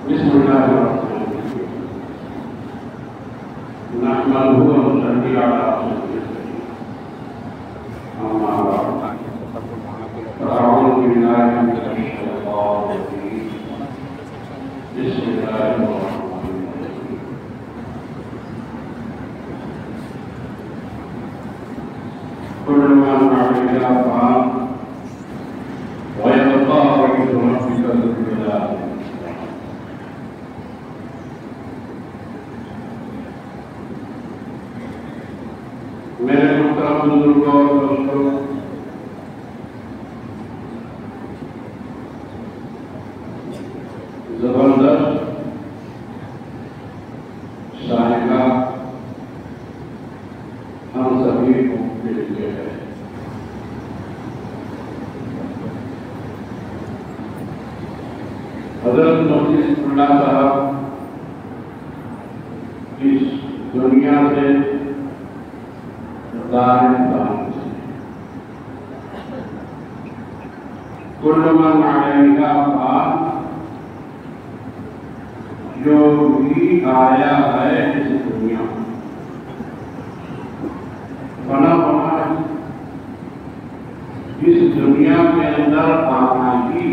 بسم الله الرحمن الرحيم نحمده ونصلي على رسوله الكريم أما بعد فأعوذ بالله من الشيطان الرجيم بسم الله الرحمن الرحيم كل من عليها فان ويبقى وجه ربك ذو الجلال میرے محترم بزرگوں اور دوستوں، زبردست شاہکہ ہم سبھی کو مل کے ہے۔ حضرت مفتی اللہ صاحب اس دنیا سے کل من علیہا فان، جو بھی آیا ہے اس دنیا فنا ہونا ہے، اس دنیا کے اندر آنا ہی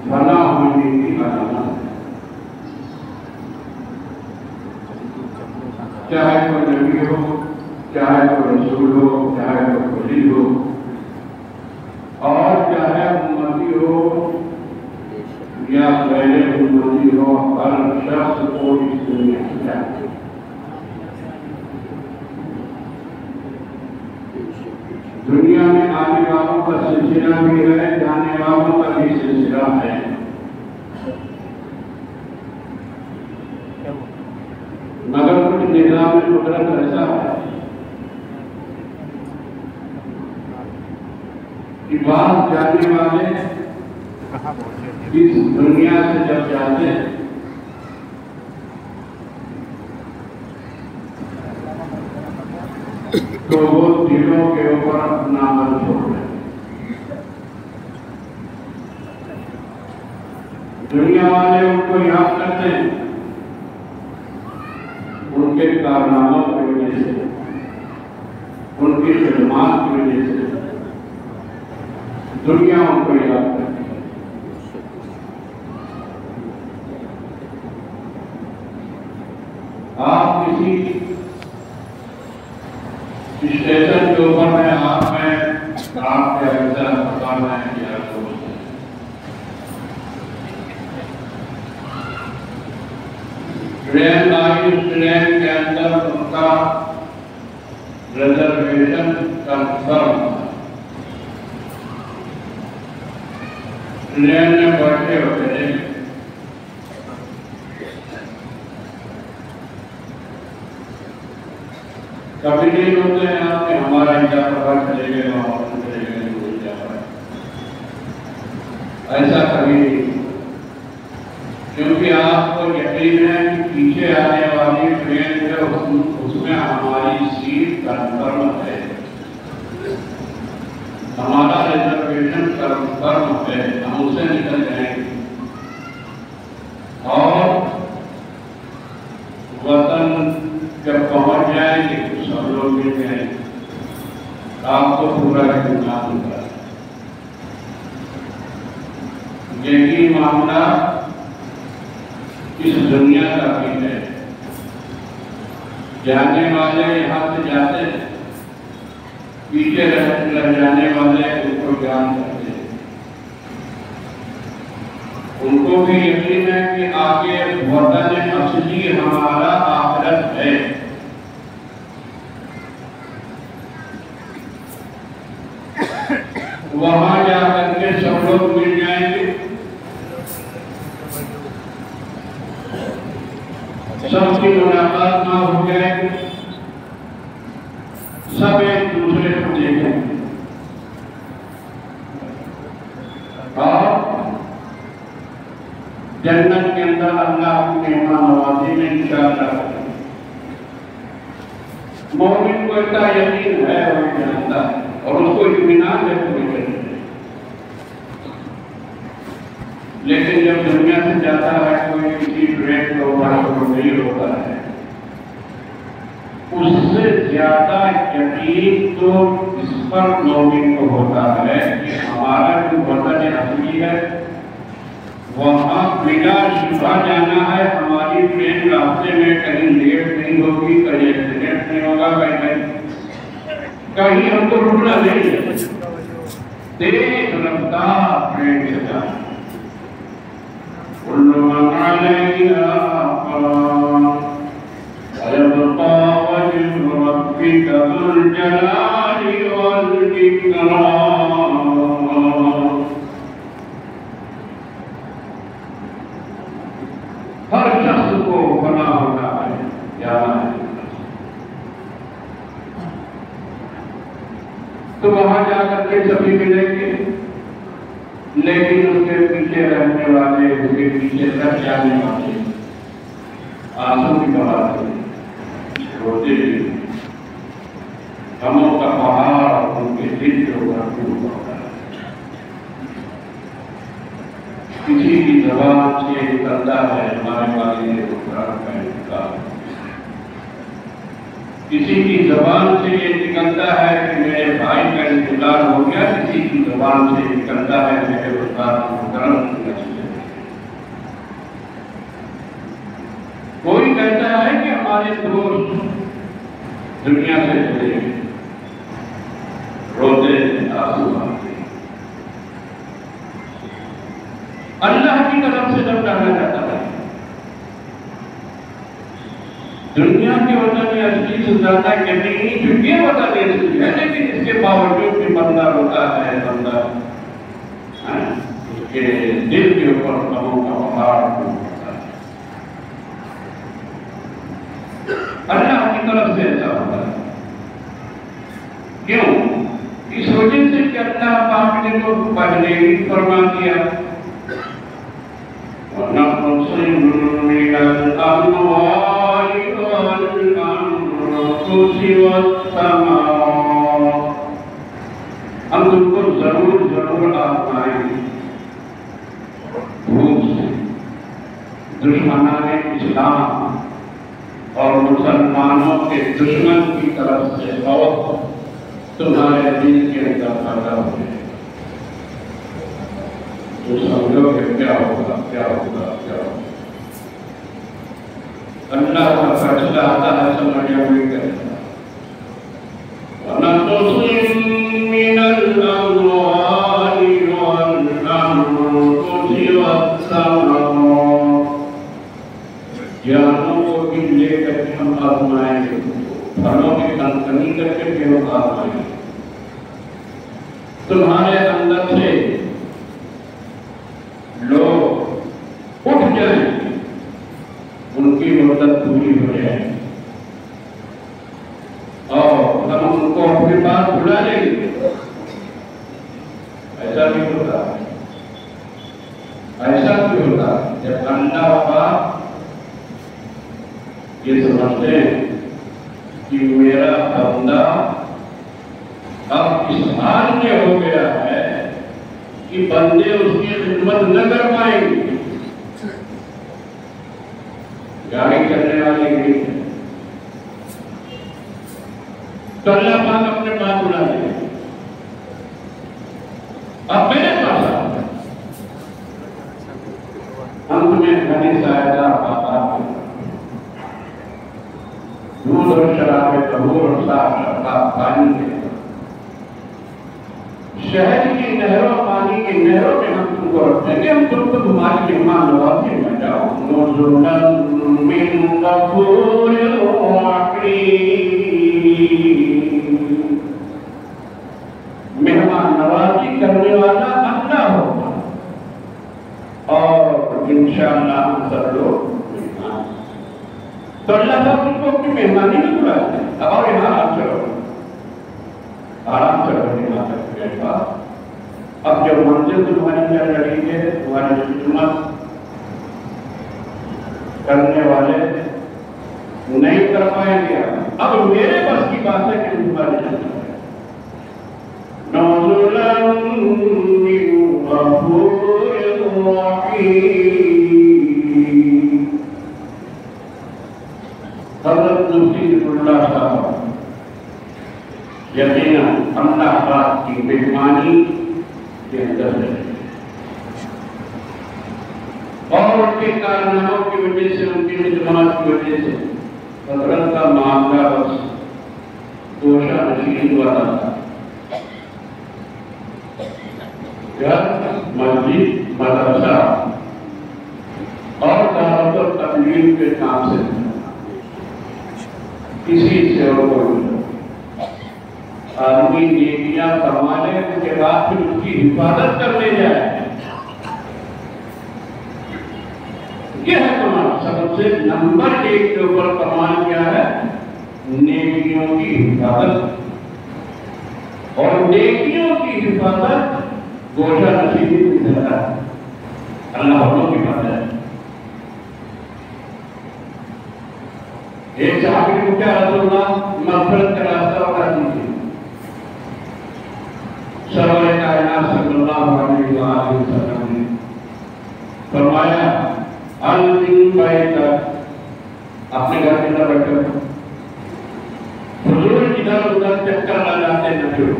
فنا ہونے کی علامت ہے۔ چاہے کوئی نبی ہو، چاہے کوئی رسول ہو، چاہے کوئی ولی ہو، اور چاہے امتی ہو یا غیر امتی ہو، ہر شخص کو اس دنیا سے جانا ہے۔ دنیا میں آنے والوں کا سلسلہ بھی ہے، جانے والوں کا بھی سلسلہ ہے۔ مگر کچھ نظام قدرت ایسا ہے کہ بعض جانے والے اس دنیا سے جب جاتے ہیں تو وہ دلوں کے اوپر اپنا عمل چھوڑ رہے ہیں۔ دنیا والے ان کو یاد کرتے ہیں ان کے کارناموں کی وجہ سے، ان کی خدمات کی وجہ سے دنیا ان کو یاد کرتی ہے۔ آپ کسی اسٹیشن کے اوپر میں آپ کے افسر اسپتال میں یا دوست ہیں، ٹرین آئی، اس ٹرین کے اندر ان کا ریزرویشن کنفرم ہے، ٹرین میں بیٹھے ہوتے ہیں، کبھی نہیں ہوتے ہیں آپ کہ ہمارا انتظار چلے گئے وہاں چلے گئے نہیں جا پائے، ایسا کبھی نہیں، کیونکہ آپ کو یقین ہے کہ پیچھے آنے والی ٹرین جو اس میں ہماری سیٹ کنفرم ہے، ہمارا ریزرویشن کنفرم ہے، ہم اسے نکل جائیں گے اور وطن جب پہنچ جائیں گے تو سب لوگ مل جائیں گے، آپ کو پورا اطمینان ہوگا۔ یہی معاملہ اس دنیا کا بھی ہے، جانے والے یہاں سے جاتے ہیں، پیچھے رہ جانے والے ان کو جان کرتے ہیں، ان کو بھی یقین ہے کہ آگے وطن اصلی ہمارا آخرت ہے۔ وہاں جا کر کے سب لوگ مل جائیں گے، سب کی ملاقات نہ ہو جائے گی، سب ایک دوسرے کو دیکھیں گے اور جنت کے اندر اللہ کی مہمان نوازی میں انشاءاللہ کریں گے۔ مومن کو اتنا یقین ہے اور جانتا ہے اور اس کو اطمینان ہے کوئی کریں، لیکن جب دنیا سے جاتا بھی ہوتا ہے، اس سے زیادہ یقین تو اس پر مومن کو ہوتا ہے کہ ہمارا جو وطن اصلی ہے وہاں بلا شبہ جانا ہے، ہماری ٹرین راستے میں کہیں لیٹ نہیں ہوگی، کہیں ایکسیڈنٹ نہیں ہوگا، کہیں ہم کو رکنا نہیں ہے، تیز رفتار ٹرین سے جانا۔ كل من عليها فان ويبقى وجه ربك ذو الجلال والإكرام۔ ہر شخص کو فنا ہونا ہے، جانا ہے، تو وہاں جا کر کے سبھی ملیں گے، لیکن اس کے پیچھے رہنے والے، اس کے پیچھے سر جانے والے آنسو کی بہاتے روتے غموں کا پہاڑ ان کے دل کے اوپر ٹوٹ پڑتا ہے۔ کسی کی زبان سے نکلتا ہے ہمارے والد قرآن کا انتقال، کسی کی زبان سے یہ نکلتا ہے کہ میرے بھائی کا انتقال ہو گیا، کسی کی زبان سے نکلتا ہے میرے استاد محترم کی نصیحت۔ کوئی کہتا ہے کہ ہمارے دوست دنیا سے چلے گئے، روتے آنسو آتے۔ اللہ کی طرف سے جب کہا جاتا ہے دنیا کے وطن اصلی سے زیادہ یقینی جو یہ وطن اصلی ہے، لیکن اس کے باوجود بھی بندہ روتا ہے، بندہ اس کے دل کے اوپر غموں کا پہاڑ ٹوٹتا ہے۔ اللہ کی طرف سے ایسا ہوتا ہے، کیوں؟ اس وجہ سے کہ اللہ پاک نے تو پہلے ہی فرما دیا وَنَقْصٍ مِّنَ الْأَمْوَالِ وَالْأَنفُسِ وَالثَّمَرَاتِ، ہم تم کو ضرور آزمائیں گے، بھوک سے، دشمنان اسلام اور مسلمانوں کے دشمن کی طرف سے خوف تمہارے دل کے اندر پیدا ہوئے، تو سمجھو کہ کیا ہوگا، کیا ہوگا، کیا ہوگا۔ اللہ کا فیصلہ آتا ہے سمجھے ہوئے کرتا ہے وَنَقْصٍ مِّنَ الْأَمْوَالِ وَالْأَنفُسِ وَالثَّمَرَاتِ، جانوں کو بھی لے کر کے ہم آزمائیں گے، پھلوں کی کنکنی کر کے بھی ہم آزمائیں گے۔ تمہارے اندر سے لوگ اٹھ جائیں، ان کی مدت پوری ہو جائے اور ہم ان کو اپنے پاس بلا لیں گے۔ ایسا بھی ہوتا ہے، ایسا بھی ہوتا ہے جب اللہ پاک یہ سمجھتے ہیں کہ میرا بندہ اب اس حال میں ہو گیا ہے کہ بندے اس کی خدمت نہ کر پائیں گے، گاڑی چلنے والے نہیں ہے، تو اللہ پاک اپنے پاس بلا لے، اب میرے پاس آ ہم تمہیں حدیث آیتہ آتا ہے، دودھ اور شراب طہور اور صاف شفاف پانی کے شہر کی نہروں، پانی کی نہروں میں ہم تم کو رکھیں گے، ہم تم کو تمہاری مہمان نوازی میں جاؤ۔ نزلا من غفور رحیم، مہمان نوازی کرنے والا اللہ ہوگا، اور انشاءاللہ ہم سب لوگ مہمان، تو اللہ صاحب ان کو اپنی مہمانی میں بلاتے ہیں، اب اور یہاں آرام سے رہو، آرام سے رہو یہاں تک میرے پاس۔ اب جب منزل تمہاری کیا لڑی ہے، تمہاری خدمت کرنے والے نہیں کر پائیں گے، اب میرے بس کی بات ہے کہ تمہاری جنت ہے۔ نزلا من غفور رحیم، اللہ صاحب یقیناً اللہ پاک کی مہربانی کے اندر ہے اور ان کے کارناموں کی وجہ سے ان کی خدمات کی وجہ سے حضرت کا معاملہ بس گوشہ نشین والا تھا. گھر مسجد مدرسہ اور دعوت و تبلیغ کے کام سے کسی سے اور کوئی آدمی نیکیاں کروا لے اس کے بعد پھر اس کی حفاظت کرنے جائے. یہ ہے کمال. سب سے نمبر 1 کے اوپر کمال کیا ہے؟ نیکیوں کی حفاظت. اور نیکیوں کی حفاظت گوشہ نشینی کی طرح ہے. اللہ والوں کی بات ہے. ایک صحابی کو کیا رسول اللہ مغفرت کا راستہ بتا دیجیے. سرور کائنات صلی اللہ علیہ وسلم نے فرمایا الدین بیت اپنے گھر کے اندر بیٹھے حضور ادھر ادھر چکر لگاتے نہ پھرو.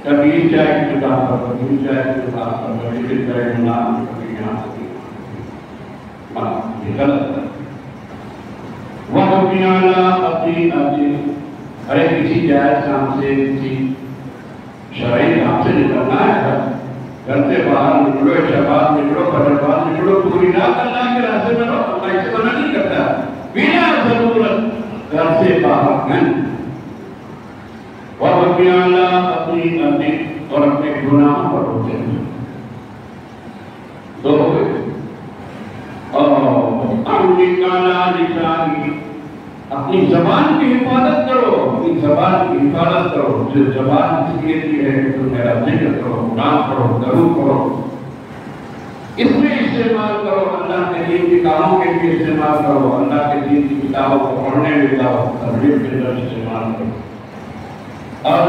کبھی چائے کی دکان پر کبھی چائے کی دکان پر کبھی چائے کی دکان پر کبھی یہاں یہ غلط ہے. وَقَفِي عَلَىٰ خَطِيئَةٍ ارے کسی جائز کام سے کسی شرعی کام سے نکلنا ہے. گھر سے باہر نکلو شباب نکلو فجرباد نکلو پوری رات اللہ کے راستے میں رہو. اللہ اسے منع نہیں کرتا بنا ضرورت گھر سے باہر نہیں. وَقَفِي عَلَىٰ خَطِيئَةٍ اور اپنے گناہ پر روکے. دو ہوئے. اپنی زبان کی حفاظت کرو. اپنی زبان کی حفاظت کرو. جو زبان اس لیے کی ہے کہ تم میرا ذکر کرو قرآن پڑھو درود پڑھو. اس میں استعمال کرو. اللہ کے دین کے کاموں کے لیے استعمال کرو. اللہ کے دین کی کتابوں کو پڑھنے میں لاؤ. تربیت کے اندر استعمال کرو. اور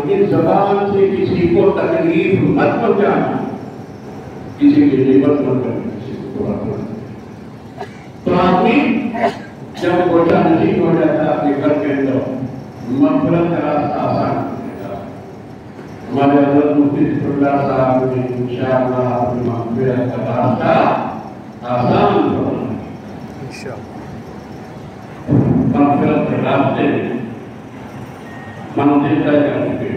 اس زبان سے کسی کو تکلیف مت پہنچانا. کسی کی غیبت مت کرنا. کسی کو برا کرنا. تو آدمی جب گوشہ نشین ہو جاتا ہے اپنے گھر کے اندر مغفرت کا راستہ آسان ہو جاتا ہے. ہمارے حضرت مفتی ذکر اللہ صاحب نے انشاءاللہ اپنی مغفرت کا راستہ آسان کرنا. مغفرت کے راستے میں منزل طے کر چکے.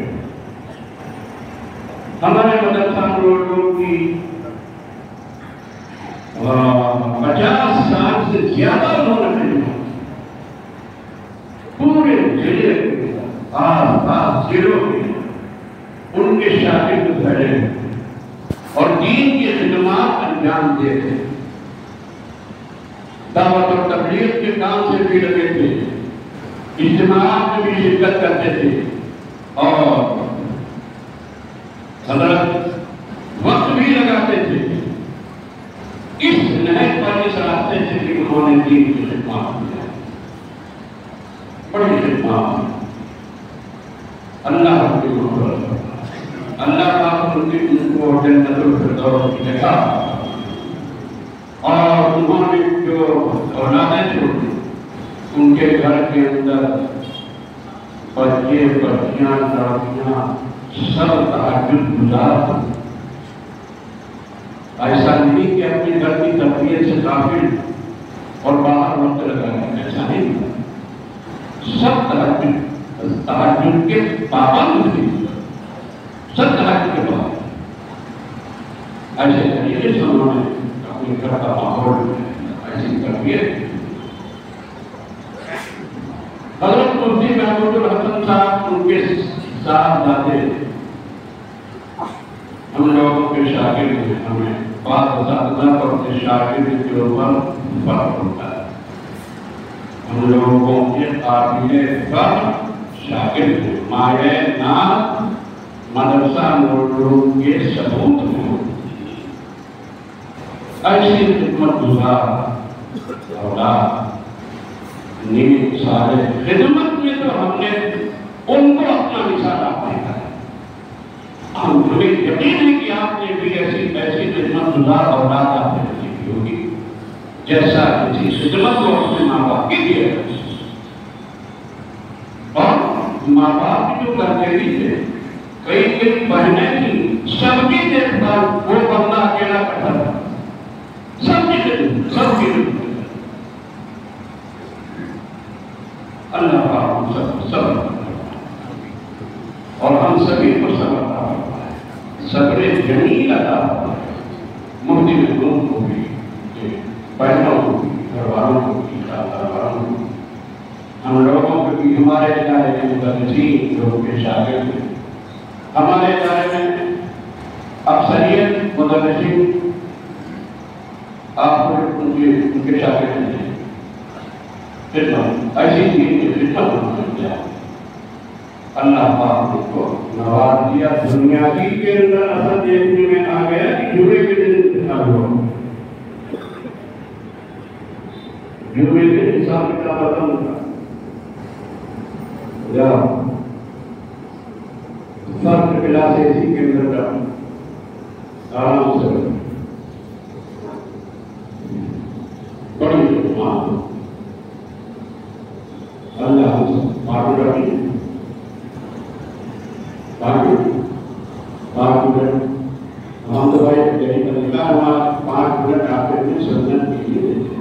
ہمارے مدرسہ لوگوں کی 50 سال سے زیادہ انہوں نے پورے ضلع کے آس پاس ضلعوں کے ان کے شاگرد کھڑے اور دین کی خدمات انجام دیتے. دعوت اور تبلیغ کے کام سے بھی لگے تھے. اجتماعات میں بھی شرکت کرتے تھے اور حضرت وقت بھی لگاتے تھے. اس نہج پر اس راستے سے بھی انہوں نے دین کی خدمات کی. بڑی خدمات. اللہ کی محبت. اللہ پاک ان کو جنت الفردوس کی جگہ اور انہوں نے جو اولادیں چھوڑی ان کے گھر کے اندر بچے بچیاں لڑکیاں سب تہجد گزار. ایسا نہیں کہ اپنے گھر کی تربیت سے غافل اور باہر وقت لگانا. ایسا نہیں. سب تہجد کے پابند تھے. سب تہجد کے پابند. ایسے طریقے سے انہوں نے اپنے گھر کا ماحول ایسی تربیت. حضرت مفتی محمود الحسن صاحب ان کے ساتھ دادے ہم لوگوں کے شاگرد ہیں. ہمیں بعض اساتذہ پر اپنے شاگرد کے اوپر فرق ہوتا ہے. ہم لوگوں کے قابل فخر شاگرد ہیں. مایہ ناز مدرسہ نورالعلوم کے ثبوت ہیں. ایسی خدمت گزار اولاد نیک سارے خدمت میں تو ہم نے ان کو اپنا مثال آپ دیکھا ہے. ہمیں یقین ہے کہ آپ نے بھی ایسی خدمت گزار اولاد آپ نے رکھی ہوگی. جیسا کسی خدمت کو اپنے ماں باپ کی دیا اور ماں باپ کی جو کرتے بھی تھے کئی بہنیں تھیں سب کی دیکھ بھال وہ بندہ اکیلا کرتا تھا سب کی اللہ پاک سب اور ہم سبھی کو صبر جمیل عطا مفتی محمود کو بھی بہنوں کو بھی گھر والوں کو بھی خاندان والوں کو ہم لوگوں کو بھی ہمارے ادارے کے مدرسین لوگوں کے شاگرد ہیں ہمارے ادارے میں اکثریت مدرسین آپ ان کے شاگرد ہیں ایسی چیز کی خدمت ہونا چاہیے اللہ پاک کو نواز دیا دنیا کے اندر اثر دیکھنے میں آ گیا کہ جمعے کے دن انتخاب ہوا جمعے کے دن حساب کتاب ختم ہوگا یا فرق کلاس اسی کے اندر کا آرام سے بڑی اللہ معلوم رکھیے ہم تو بھائی 5 منٹ آپ کے سنت کے لیے